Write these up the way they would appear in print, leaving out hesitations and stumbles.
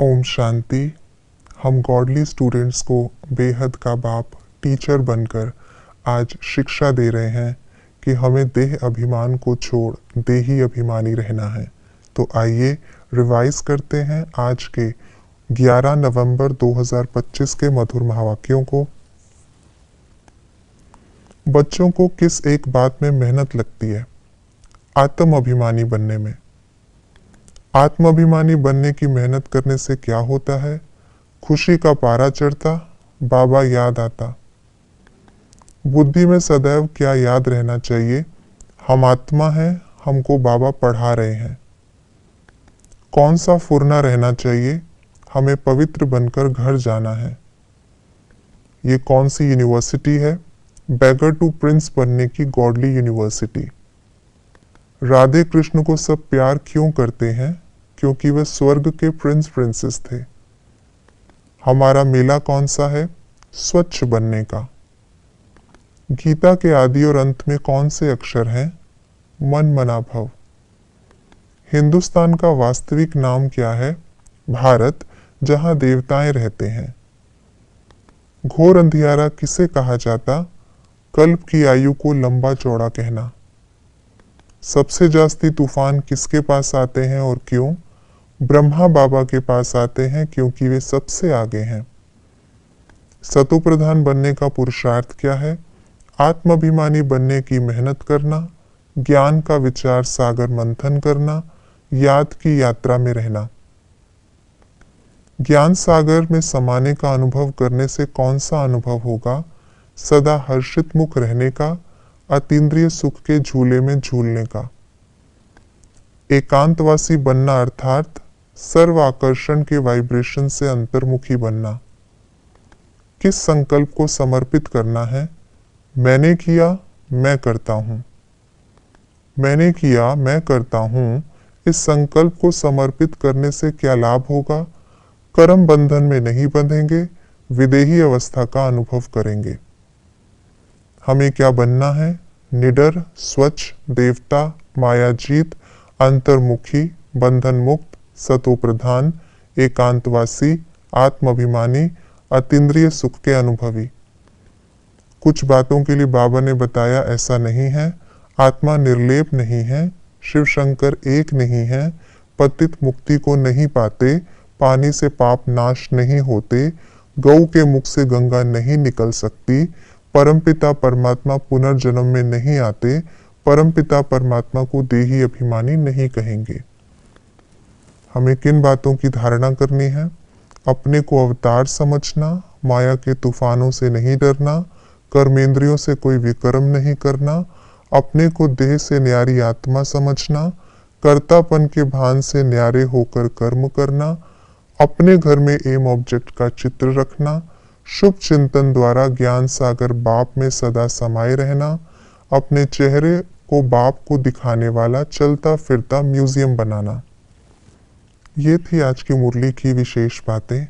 ओम शांति। हम godly students को बेहद का बाप टीचर बनकर आज शिक्षा दे रहे हैं कि हमें देह अभिमान को छोड़ देही अभिमानी रहना है। तो आइए रिवाइज करते हैं आज के 11 नवंबर 2025 के मधुर महावाक्यों को। बच्चों को किस एक बात में मेहनत लगती है? आत्म अभिमानी बनने में। आत्माभिमानी बनने की मेहनत करने से क्या होता है? खुशी का पारा चढ़ता, बाबा याद आता। बुद्धि में सदैव क्या याद रहना चाहिए? हम आत्मा हैं, हमको बाबा पढ़ा रहे हैं। कौन सा फुरना रहना चाहिए? हमें पवित्र बनकर घर जाना है। ये कौन सी यूनिवर्सिटी है? बेगर टू प्रिंस बनने की गॉडली यूनिवर्सिटी। राधे कृष्ण को सब प्यार क्यों करते हैं? क्योंकि वे स्वर्ग के प्रिंस प्रिंसेस थे। हमारा मेला कौन सा है? स्वच्छ बनने का। गीता के आदि और अंत में कौन से अक्षर हैं? मन मना भव। हिंदुस्तान का वास्तविक नाम क्या है? भारत, जहां देवताएं रहते हैं। घोर अंधियारा किसे कहा जाता? कल्प की आयु को लंबा चौड़ा कहना। सबसे जास्ती तूफान किसके पास आते हैं और क्यों? ब्रह्मा बाबा के पास आते हैं क्योंकि वे सबसे आगे हैं। सतो प्रधान बनने का पुरुषार्थ क्या है? आत्माभिमानी बनने की मेहनत करना, ज्ञान का विचार सागर मंथन करना, याद की यात्रा में रहना। ज्ञान सागर में समाने का अनुभव करने से कौन सा अनुभव होगा? सदा हर्षित मुख रहने का, अतीन्द्रिय सुख के झूले में झूलने का। एकांतवासी बनना अर्थात सर्व आकर्षण के वाइब्रेशन से अंतर्मुखी बनना। किस संकल्प को समर्पित करना है? मैंने किया, मैं करता हूं। मैंने किया, मैं करता हूं, इस संकल्प को समर्पित करने से क्या लाभ होगा? कर्म बंधन में नहीं बंधेंगे, विदेही अवस्था का अनुभव करेंगे। हमें क्या बनना है? निडर, स्वच्छ, देवता, मायाजीत, अंतर्मुखी, बंधन मुक्त, सतो प्रधान, एकांतवासी, आत्माभिमानी, अतीन्द्रिय सुख के अनुभवी। कुछ बातों के लिए बाबा ने बताया ऐसा नहीं है। आत्मा निर्लेप नहीं है, शिव शंकर एक नहीं है, पतित मुक्ति को नहीं पाते, पानी से पाप नाश नहीं होते, गौ के मुख से गंगा नहीं निकल सकती, परमपिता परमात्मा पुनर्जन्म में नहीं आते, परमपिता परमात्मा को देही अभिमानी नहीं कहेंगे। हमें किन बातों की धारणा करनी है? अपने को अवतार समझना, माया के तूफानों से नहीं डरना, कर्मेंद्रियों से कोई विकर्म नहीं करना, अपने को देह से न्यारी आत्मा समझना, कर्तापन के भान से न्यारे होकर कर्म करना, अपने घर में एम ऑब्जेक्ट का चित्र रखना, शुभ चिंतन द्वारा ज्ञान सागर बाप में सदा समाये रहना, अपने चेहरे को बाप को दिखाने वाला चलता फिरता म्यूजियम बनाना। ये थी आज की मुरली की विशेष बातें।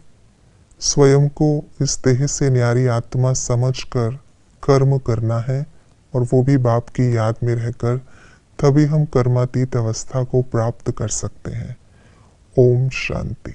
स्वयं को इस देह से न्यारी आत्मा समझकर कर्म करना है और वो भी बाप की याद में रहकर, तभी हम कर्मातीत अवस्था को प्राप्त कर सकते हैं। ओम शांति।